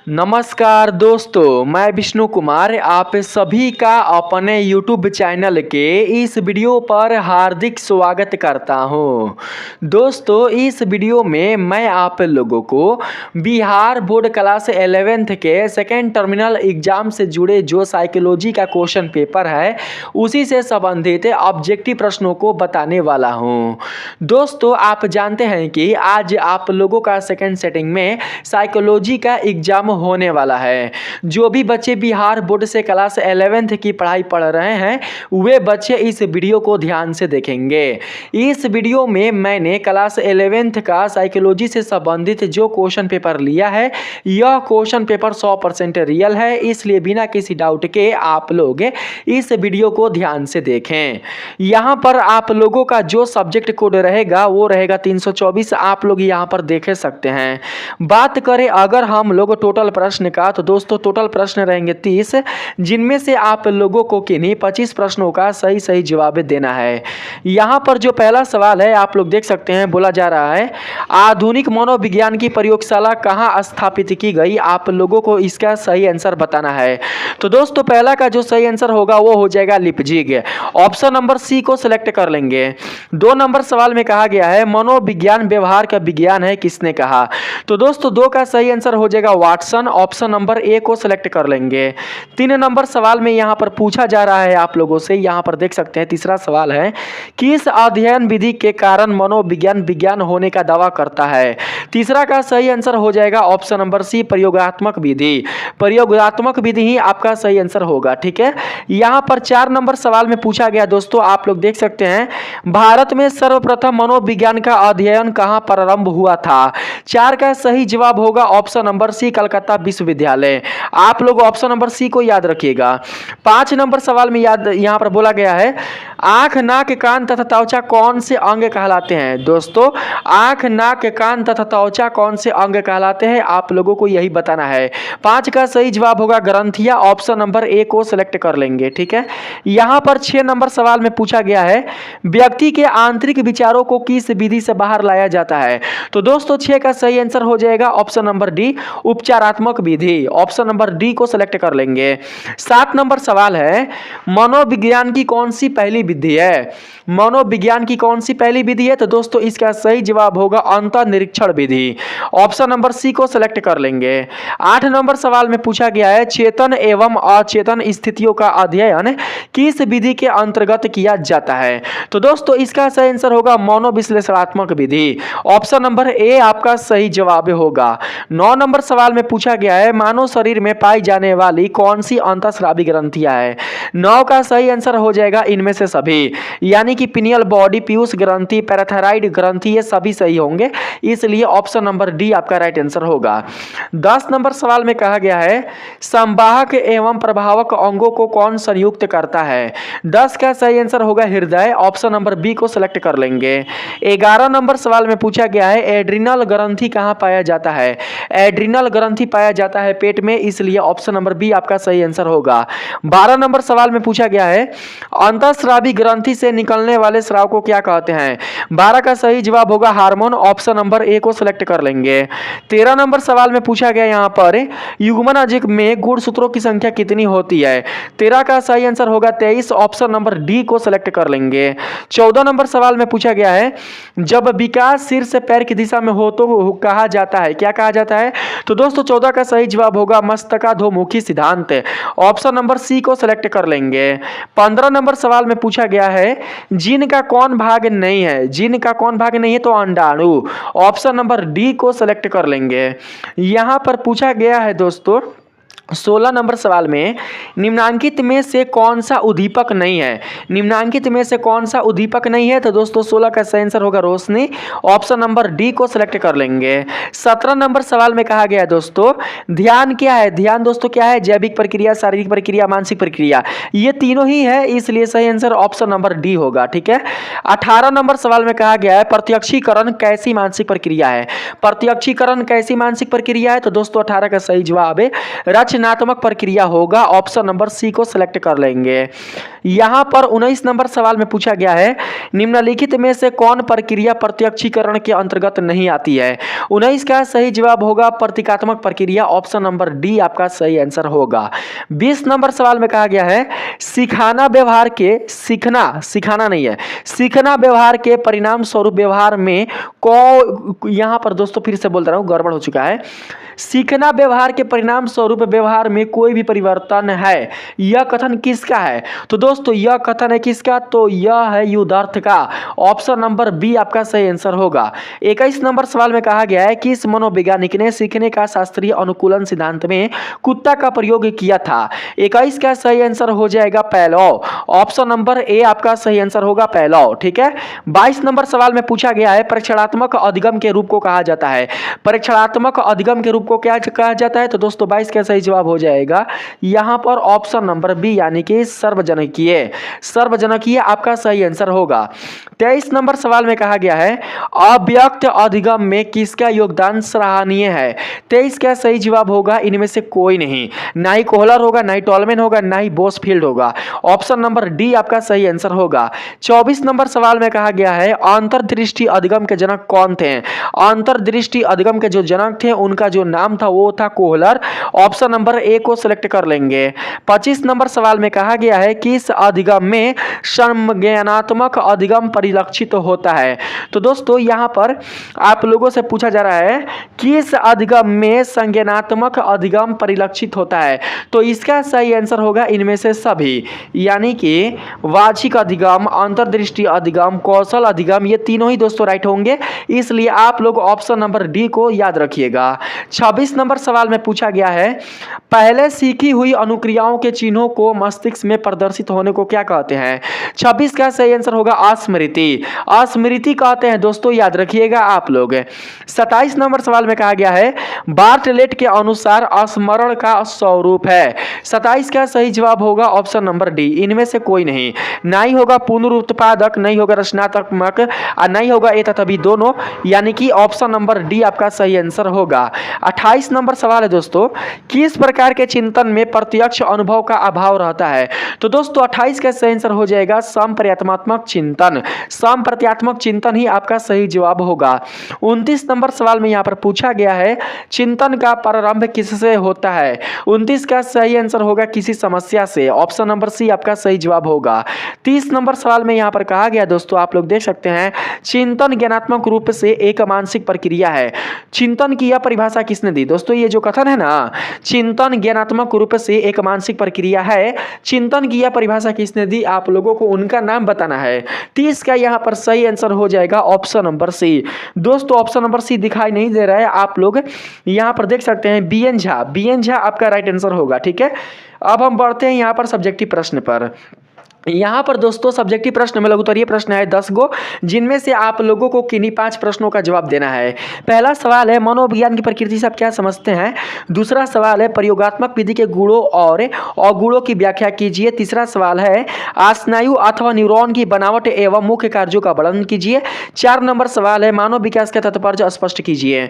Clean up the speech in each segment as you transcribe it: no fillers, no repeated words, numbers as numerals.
नमस्कार दोस्तों, मैं विष्णु कुमार आप सभी का अपने YouTube चैनल के इस वीडियो पर हार्दिक स्वागत करता हूं। दोस्तों, इस वीडियो में मैं आप लोगों को बिहार बोर्ड क्लास 11th के सेकेंड टर्मिनल एग्जाम से जुड़े जो साइकोलॉजी का क्वेश्चन पेपर है उसी से संबंधित ऑब्जेक्टिव प्रश्नों को बताने वाला हूं। दोस्तों, आप जानते हैं कि आज आप लोगों का सेकेंड सेटिंग में साइकोलॉजी का एग्जाम होने वाला है। जो भी बच्चे बिहार बोर्ड से क्लास 11th की पढ़ाई पढ़ रहे हैं वे बच्चे इस वीडियो को ध्यान से देखेंगे। इस वीडियो में मैंने क्लास 11th का साइकोलॉजी से संबंधित जो क्वेश्चन पेपर लिया है यह क्वेश्चन पेपर 100% रियल है, इसलिए बिना किसी डाउट के आप लोग इस वीडियो को ध्यान से देखें। यहाँ पर आप लोगों का जो सब्जेक्ट कोड रहेगा वो रहेगा 324, आप लोग यहाँ पर देख सकते हैं। बात करें अगर हम लोग टोटल प्रश्न का तो दोस्तों टोटल प्रश्न रहेंगे 30, जिनमें से आप लोगों को किन्हीं 25 प्रश्नों का सही जवाब देना है। यहाँ पर जो पहला सवाल है आप लोग देख सकते हैं, बोला जा रहा है आधुनिक मनोविज्ञान की प्रयोगशाला कहाँ स्थापित की गई, आप लोगों को इसका सही आंसर बताना है। तो दोस्तों पहला का जो सही आंसर होगा वो हो जाएगा लिपजिग, ऑप्शन नंबर सी को सिलेक्ट कर लेंगे। 2 नंबर सवाल में कहा गया है मनोविज्ञान व्यवहार का विज्ञान है, किसने कहा। तो दोस्तों 2 का सही आंसर हो जाएगा वाटसन, ऑप्शन नंबर ए को सिलेक्ट कर लेंगे। 3 नंबर सवाल में यहां पर पूछा जा रहा है आप लोगों से, यहां पर देख सकते हैं तीसरा सवाल है किस अध्ययन विधि के कारण मनोविज्ञान विज्ञान होने का दावा करता है। तीसरा का सही आंसर हो जाएगा ऑप्शन नंबर सी प्रयोगात्मक विधि, प्रयोगात्मक विधि ही आपका सही आंसर होगा। ठीक है, यहां पर 4 नंबर सवाल में पूछा गया दोस्तों, आप लोग देख सकते हैं भारत में सर्वप्रथम मनोविज्ञान का अध्ययन कहां प्रारंभ हुआ था। 4 का सही जवाब होगा ऑप्शन नंबर सी कलकत्ता विश्वविद्यालय, आप लोग ऑप्शन नंबर सी को याद रखिएगा। 5 नंबर सवाल में यहां पर बोला गया है आंख नाक कान तथा त्वचा कौन से अंग कहलाते हैं। दोस्तों आंख नाक कान तथा त्वचा कौन से अंग कहलाते हैं, आप लोगों को यही बताना है। 5 का सही जवाब होगा ग्रंथियां, ऑप्शन नंबर ए को सिलेक्ट कर लेंगे। ठीक है, यहां पर 6 नंबर सवाल में पूछा गया है व्यक्ति के आंतरिक विचारों को किस विधि से बाहर लाया जाता है। तो दोस्तों 6 का सही आंसर हो जाएगा ऑप्शन नंबर डी उपचारात्मक विधि, ऑप्शन नंबर डी को सिलेक्ट कर लेंगे। 7 नंबर सवाल है मनोविज्ञान की कौन सी पहली विधि है। मनोविज्ञान की कौन सी पहली विधि है, तो दोस्तों इसका सही जवाब होगा अंतःनिरीक्षण विधि, ऑप्शन नंबर सी को सिलेक्ट कर लेंगे। 8 नंबर सवाल में पूछा गया है चेतन एवं अचेतन स्थितियों का अध्ययन किस विधि के अंतर्गत किया जाता है। तो दोस्तों इसका सही आंसर होगा मनोविश्लेषणात्मक विधि, ऑप्शन नंबर ए आपका सही जवाब होगा। 9 नंबर सवाल में पूछा गया है मानव शरीर में पाई जाने वाली कौन सी अंतःस्रावी ग्रंथियां है। 9 का सही आंसर हो जाएगा इनमें से सभी, यानी कि पिनियल बॉडी, पीयूष ग्रंथि, पैराथायराइड ग्रंथि, ये सभी सही होंगे, इसलिए ऑप्शन नंबर डी आपका राइट आंसर होगा। 10 नंबर सवाल में कहा गया है संवाहक एवं प्रभावक अंगों को कौन संयुक्त करता है। 10 का सही आंसर होगा हृदय, ऑप्शन नंबर बी को सिलेक्ट कर लेंगे। 11 नंबर सवाल में पूछा गया है एड्रिनल ग्रंथि कहां पाया जाता है। एड्रिनल ग्रंथि पाया जाता है पेट में, इसलिए ऑप्शन नंबर बी आपका सही आंसर होगा। 12 नंबर सवाल में पूछा गया है अंतःस्रावी ग्रंथि से निकलने वाले स्राव को क्या कहते हैं। 12 का सही जवाब होगा हार्मोन, ऑप्शन नंबर ए को सिलेक्ट कर लेंगे। 13 नंबर सवाल में पूछा गया यहां पर युग्मन अजिक में गुणसूत्रों की संख्या कितनी होती है। 13 का सही आंसर होगा 23, ऑप्शन नंबर डी को सिलेक्ट कर लेंगे। 14 नंबर सवाल में पूछा गया है जब विकास सिर से पैर की दिशा में हो तो कहा जाता है, क्या कहा जाता है। तो दोस्तों 14 का सही जवाब होगा मस्तकाधोमुखी सिद्धांत, ऑप्शन नंबर सी को सिलेक्ट कर लेंगे। 15 नंबर सवाल में पूछा गया है जीन का कौन भाग नहीं है। जीन का कौन भाग नहीं है, तो अंडाणु, ऑप्शन नंबर डी को सिलेक्ट कर लेंगे। यहां पर पूछा गया है दोस्तों 16 नंबर सवाल में निम्नांकित में से कौन सा उद्दीपक नहीं है। निम्नांकित में से कौन सा उद्दीपक नहीं है, तो दोस्तों 16 का सही आंसर होगा रोशनी, ऑप्शन नंबर डी को सिलेक्ट कर लेंगे। 17 नंबर सवाल में कहा गया दोस्तों ध्यान क्या है। ध्यान दोस्तों क्या है, जैविक प्रक्रिया, शारीरिक प्रक्रिया, मानसिक प्रक्रिया, ये तीनों ही है, इसलिए सही आंसर ऑप्शन नंबर डी होगा। ठीक है, 18 नंबर सवाल में कहा गया है प्रत्यक्षीकरण कैसी मानसिक प्रक्रिया है। प्रत्यक्षीकरण कैसी मानसिक प्रक्रिया है, तो दोस्तों 18 का सही जवाब है रचनात्मक प्रक्रिया होगा, ऑप्शन नंबर सी को सिलेक्ट कर लेंगे। यहां पर 19 नंबर सवाल में पूछा गया है निम्नलिखित में से कौन प्रक्रिया प्रत्यक्षीकरण के अंतर्गत नहीं आती है। 19 का सही जवाब होगा प्रतीकात्मक प्रक्रिया, ऑप्शन नंबर डी आपका सही आंसर होगा। 20 नंबर सवाल में कहा गया है सीखना व्यवहार के सीखना नहीं है, सीखना व्यवहार के परिणाम स्वरूप व्यवहार में को यहां पर दोस्तों फिर से बोल रहा हूं, गड़बड़ हो चुका है। सीखना व्यवहार के परिणाम स्वरूप व्यवहार में कोई भी परिवर्तन है, यह कथन किसका है? तो दोस्तों यह कथन है किसका? तो यह है युदार्थ का, ऑप्शन नंबर बी आपका सही आंसर होगा। 21 नंबर सवाल में कहा गया है किस मनोवैज्ञानिक ने सीखने का शास्त्रीय अनुकूलन सिद्धांत में कुत्ता का प्रयोग किया था। 21 का सही आंसर हो जाएगा पैलोव, ऑप्शन नंबर ए आपका सही आंसर होगा पैलोव। ठीक है। 22 नंबर सवाल में पूछा गया है परीक्षणात्मक अधिगम के रूप को कहा जाता है। परीक्षणात्मक अधिगम के रूप को क्या कहा जाता है? तो दोस्तों 22 का सही जवाब हो जाएगा यहां पर ऑप्शन नंबर बी यानी कि सार्वजनिकीय, सार्वजनिकीय आपका सही आंसर होगा। 23 नंबर सवाल में कहा गया है अव्यक्त अधिगम में किसका योगदान सराहनीय है। 23 का सही जवाब होगा इनमें से कोई नहीं, ना ही कोहलर होगा, ना ही टॉलमैन होगा, ना ही बोसफील्ड होगा, ऑप्शन नंबर डी आपका सही आंसर होगा। 24 नंबर सवाल में कहा गया है अंतर्दृष्टि अधिगम के जनक कौन थे। अंतर्दृष्टि अधिगम के जो जनक थे उनका जो नाम था वो था कोहलर, ऑप्शन नंबर ए को सिलेक्ट कर लेंगे। 25 नंबर सवाल में कहा गया है कि इस अधिगम में संज्ञानात्मक अधिगम परिलक्षित होता है। तो दोस्तों यहां पर आप लोगों से पूछा जा रहा है कि इस अधिगम में संज्ञानात्मक अधिगम परिलक्षित होता है, तो इसका सही आंसर होगा इनमें से सभी, यानी कि वाचिक अधिगम, अंतर्दृष्टि अधिगम, कौशल अधिगम, ये तीनों ही दोस्तों राइट होंगे, इसलिए आप लोग ऑप्शन नंबर डी को याद रखिएगा। 26 नंबर सवाल में पूछा गया है पहले सीखी हुई अनुक्रियाओं के चिन्हों को मस्तिष्क में प्रदर्शित होने को क्या कहते हैं। 26 का सही आंसर होगा अस्मृति, अस्मृति कहते हैं दोस्तों, याद रखिएगा आप लोग। 27 नंबर सवाल में कहा गया है बार्टलेट के अनुसार स्मरण का स्वरूप है। 27 का सही जवाब होगा ऑप्शन नंबर डी, इनमें से कोई नहीं, ना ही होगा पुनरुत्पादक, नहीं होगा रचनात्मक और नहीं होगा ए तथा बी दोनों, यानी कि ऑप्शन नंबर डी आपका सही आंसर होगा। 28 नंबर सवाल है दोस्तों किस प्रकार के चिंतन में प्रत्यक्ष अनुभव का अभाव रहता है। तो दोस्तों 28 का सही आंसर हो जाएगा संप्रत्यात्मक चिंतन, संप्रत्यात्मक चिंतन ही आपका सही जवाब होगा। 29 नंबर सवाल में यहां पर पूछा गया है चिंतन का प्रारंभ किससे होता है। 29 का सही आंसर होगा किसी समस्या से, ऑप्शन नंबर सी आपका सही जवाब होगा। 30 नंबर सवाल में यहां पर कहा गया दोस्तों आप लोग देख सकते हैं चिंतन ज्ञानात्मक रूप से एक मानसिक प्रक्रिया है। चिंतन की यह परिभाषा किसने दी। दोस्तों ये जो कथन है ना चिंतन ज्ञानात्मक रूप से एक मानसिक प्रक्रिया है, चिंतन की यह परिभाषा किसने दी, आप लोगों को उनका नाम बताना है। 30 का यहां पर सही आंसर हो जाएगा ऑप्शन नंबर सी। दोस्तों ऑप्शन नंबर सी दिखाई नहीं दे रहा है, आप लोग यहां पर देख सकते हैं बीएन झा, बीएन झा आपका राइट आंसर होगा। ठीक है, अब हम बढ़ते हैं यहां पर सब्जेक्टिव प्रश्न पर। यहाँ पर दोस्तों सब्जेक्टिव प्रश्न में लघुत्तरीय प्रश्न है 10 गो, जिनमें से आप लोगों को किन्हीं 5 प्रश्नों का जवाब देना है। पहला सवाल है मनोविज्ञान की प्रकृति से आप क्या समझते हैं। दूसरा सवाल है प्रयोगात्मक विधि के गुणों और अवगुणों की व्याख्या कीजिए। तीसरा सवाल है स्नायु अथवा न्यूरॉन की बनावट एवं मुख्य कार्यों का वर्णन कीजिए। 4 नंबर सवाल है मानव विकास का तात्पर्य स्पष्ट कीजिए।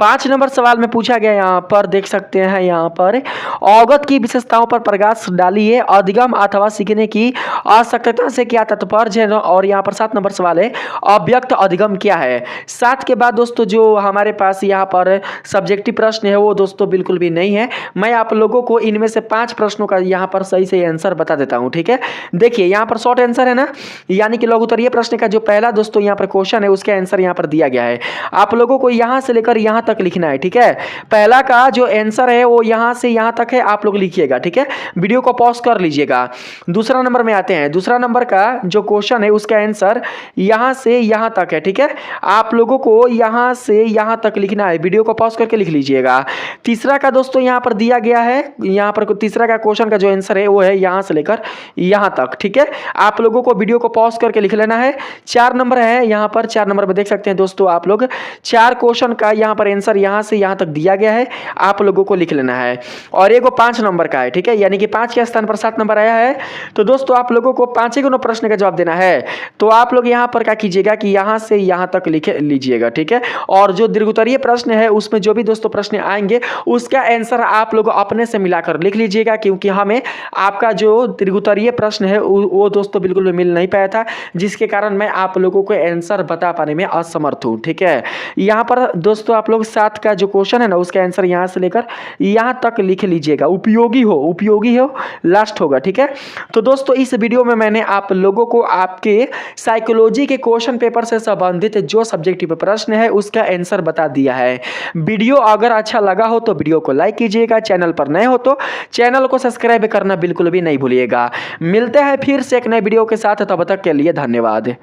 5 नंबर सवाल में पूछा गया, यहाँ पर देख सकते हैं, यहाँ पर अवगत की विशेषताओं पर प्रकाश डालिए। अधिगम अथवा सीखने की आवश्यकता से क्या तात्पर्य है। और यहाँ पर 7 नंबर सवाल है अव्यक्त अधिगम क्या है। 7 के बाद दोस्तों जो हमारे पास यहाँ पर सब्जेक्टिव प्रश्न है वो दोस्तों बिल्कुल भी नहीं है। मैं आप लोगों को इनमें से 5 प्रश्नों का यहाँ पर सही से आंसर बता देता हूँ। ठीक है, देखिए यहाँ पर शॉर्ट आंसर है ना, यानी कि लघुत्तरीय प्रश्न का जो पहला दोस्तों यहाँ पर क्वेश्चन है उसका आंसर यहाँ पर दिया गया है। आप लोगों को यहाँ से लेकर यहाँ तक लिखना है। ठीक है, पहला का जो आंसर है वो यहाँ से यहाँ तक है, आप लोग लिखिएगा। ठीक है, वीडियो को पॉज कर लीजिएगा। दूसरा नंबर में आते हैं, दूसरा नंबर का जो क्वेश्चन है उसका आंसर यहां से यहां तक है। ठीक है, आप लोगों को यहां से यहां तक लिखना है, वीडियो को पॉज करके लिख लीजिएगा। तीसरा का दोस्तों यहां पर दिया गया है, यहां पर तीसरा का क्वेश्चन का जो आंसर है वो है यहां से लेकर यहां तक। ठीक है, आप लोगों को वीडियो को पॉज करके लिख लेना है। 4 नंबर है, यहां पर 4 नंबर में देख सकते हैं दोस्तों आप लोग 4 क्वेश्चन का यहां पर आंसर यहां से यहां तक दिया गया है, आप लोगों को लिख लेना है। और एक 5 नंबर का है। ठीक है, यानी कि 5 के स्थान पर 7 नंबर आया है। तो दोस्तों आप लोगों को 5 गुना प्रश्न का जवाब देना है तो आप लोग यहाँ पर क्या कीजिएगा कि यहाँ से यहाँ तक लिख लीजिएगा, ठीक है। और जो दीर्घोत्तरीय प्रश्न है उसमें जो भी दोस्तों प्रश्न आएंगे उसका आंसर आप लोग अपने से मिलाकर लिख लीजिएगा, क्योंकि हमें आपका जो दीर्घोत्तरीय प्रश्न है वो दोस्तों बिल्कुल भी मिल नहीं पाया था, जिसके कारण मैं आप लोगों को आंसर बता पाने में असमर्थ हूँ, ठीक है। यहाँ पर दोस्तों आप लोग 7 का जो क्वेश्चन है ना उसका आंसर यहाँ से लेकर यहाँ तक लिख लीजिएगा, उपयोगी हो लास्ट होगा, ठीक है। तो दोस्तों इस वीडियो में मैंने आप लोगों को आपके साइकोलॉजी के क्वेश्चन पेपर से संबंधित जो सब्जेक्टिव प्रश्न है उसका आंसर बता दिया है। वीडियो अगर अच्छा लगा हो तो वीडियो को लाइक कीजिएगा, चैनल पर नए हो तो चैनल को सब्सक्राइब करना बिल्कुल भी नहीं भूलिएगा। मिलते हैं फिर से एक नए वीडियो के साथ, तब तक के लिए धन्यवाद।